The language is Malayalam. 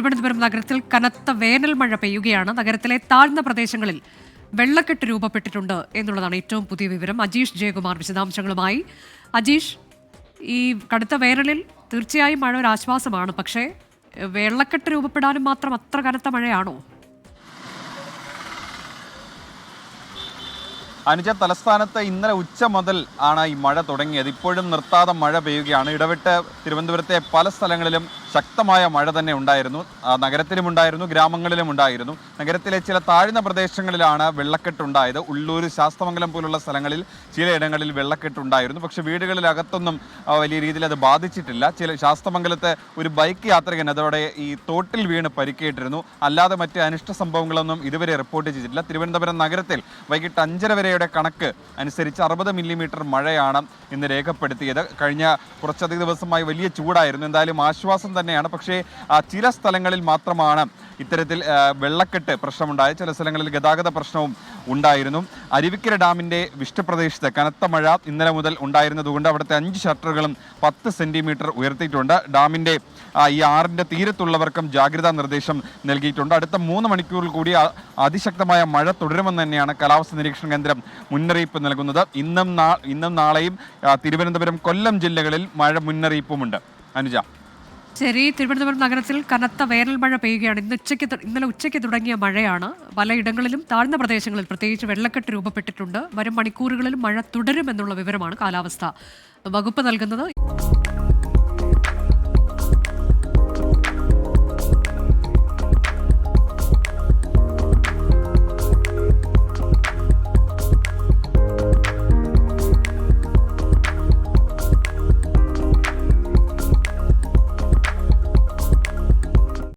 തിരുവനന്തപുരം നഗരത്തിൽ കനത്ത വേനൽ മഴ പെയ്യുകയാണ്. നഗരത്തിലെ താഴ്ന്ന പ്രദേശങ്ങളിൽ വെള്ളക്കെട്ട് രൂപപ്പെട്ടിട്ടുണ്ട് എന്നുള്ളതാണ് ഏറ്റവും പുതിയ വിവരം. അജീഷ് ജയകുമാർ വിശദാംശങ്ങളുമായി. അജീഷ്, ഈ കടുത്ത വേനലിൽ തീർച്ചയായും മഴ ഒരു ആശ്വാസമാണ്, പക്ഷേ വെള്ളക്കെട്ട് രൂപപ്പെടാനും മാത്രം അത്ര കനത്ത മഴയാണോ? അനുജ, തലസ്ഥാനത്ത് ഇന്നലെ ഉച്ച മുതൽ ആണ് ഈ മഴ തുടങ്ങിയത്. ഇപ്പോഴും നിർത്താതെ മഴ പെയ്യുകയാണ്. ഇടവിട്ട് തിരുവനന്തപുരത്തെ പല സ്ഥലങ്ങളിലും ശക്തമായ മഴ തന്നെ ഉണ്ടായിരുന്നു. നഗരത്തിലും ഉണ്ടായിരുന്നു, ഗ്രാമങ്ങളിലും ഉണ്ടായിരുന്നു. നഗരത്തിലെ ചില താഴ്ന്ന പ്രദേശങ്ങളിലാണ് വെള്ളക്കെട്ടുണ്ടായത്. ഉള്ളൂർ, ശാസ്തമംഗലം പോലുള്ള സ്ഥലങ്ങളിൽ ചിലയിടങ്ങളിൽ വെള്ളക്കെട്ടുണ്ടായിരുന്നു. പക്ഷേ വീടുകളിലകത്തൊന്നും വലിയ രീതിയിൽ അത് ബാധിച്ചിട്ടില്ല. ശാസ്തമംഗലത്ത് ഒരു ബൈക്ക് യാത്രികൻ അതോടെ ഈ തോട്ടിൽ വീണ് പരിക്കേറ്റിരുന്നു. അല്ലാതെ മറ്റ് അനിഷ്ട സംഭവങ്ങളൊന്നും ഇതുവരെ റിപ്പോർട്ട് ചെയ്തിട്ടില്ല. തിരുവനന്തപുരം നഗരത്തിൽ വൈകിട്ട് 5:30 വരെയുടെ കണക്ക് അനുസരിച്ച് 60 മില്ലിമീറ്റർ മഴയാണ് ഇന്ന് രേഖപ്പെടുത്തിയത്. കഴിഞ്ഞ കുറച്ചധികം ദിവസമായി വലിയ ചൂടായിരുന്നു. എന്തായാലും ആശ്വാസം തന്നെയാണ്. പക്ഷേ ചില സ്ഥലങ്ങളിൽ മാത്രമാണ് ഇത്തരത്തിൽ വെള്ളക്കെട്ട് പ്രശ്നമുണ്ടായത്. ചില സ്ഥലങ്ങളിൽ ഗതാഗത പ്രശ്നവും ഉണ്ടായിരുന്നു. അരുവിക്കര ഡാമിൻ്റെ വിഷ്ടപ്രദേശത്ത് കനത്ത മഴ ഇന്നലെ മുതൽ ഉണ്ടായിരുന്നതുകൊണ്ട് അവിടുത്തെ 5 ഷട്ടറുകളും 10 സെൻറ്റിമീറ്റർ ഉയർത്തിയിട്ടുണ്ട്. ഡാമിൻ്റെ ഈ ആറിൻ്റെ തീരത്തുള്ളവർക്കും ജാഗ്രതാ നിർദ്ദേശം നൽകിയിട്ടുണ്ട്. അടുത്ത 3 മണിക്കൂറിൽ കൂടി അതിശക്തമായ മഴ തുടരുമെന്ന് തന്നെയാണ് കാലാവസ്ഥാ നിരീക്ഷണ കേന്ദ്രം മുന്നറിയിപ്പ് നൽകുന്നത്. ഇന്നും നാളെയും തിരുവനന്തപുരം, കൊല്ലം ജില്ലകളിൽ മഴ മുന്നറിയിപ്പുമുണ്ട്. അനുജ, ശരി. തിരുവനന്തപുരം നഗരത്തിൽ കനത്ത വേനൽ മഴ പെയ്യുകയാണ്. ഇന്നലെ ഉച്ചയ്ക്ക് തുടങ്ങിയ മഴയാണ്. പലയിടങ്ങളിലും താഴ്ന്ന പ്രദേശങ്ങളിൽ പ്രത്യേകിച്ച് വെള്ളക്കെട്ട് രൂപപ്പെട്ടിട്ടുണ്ട്. വരും മണിക്കൂറുകളിലും മഴ തുടരുമെന്നുള്ള വിവരമാണ് കാലാവസ്ഥ വകുപ്പ് നൽകുന്നത്.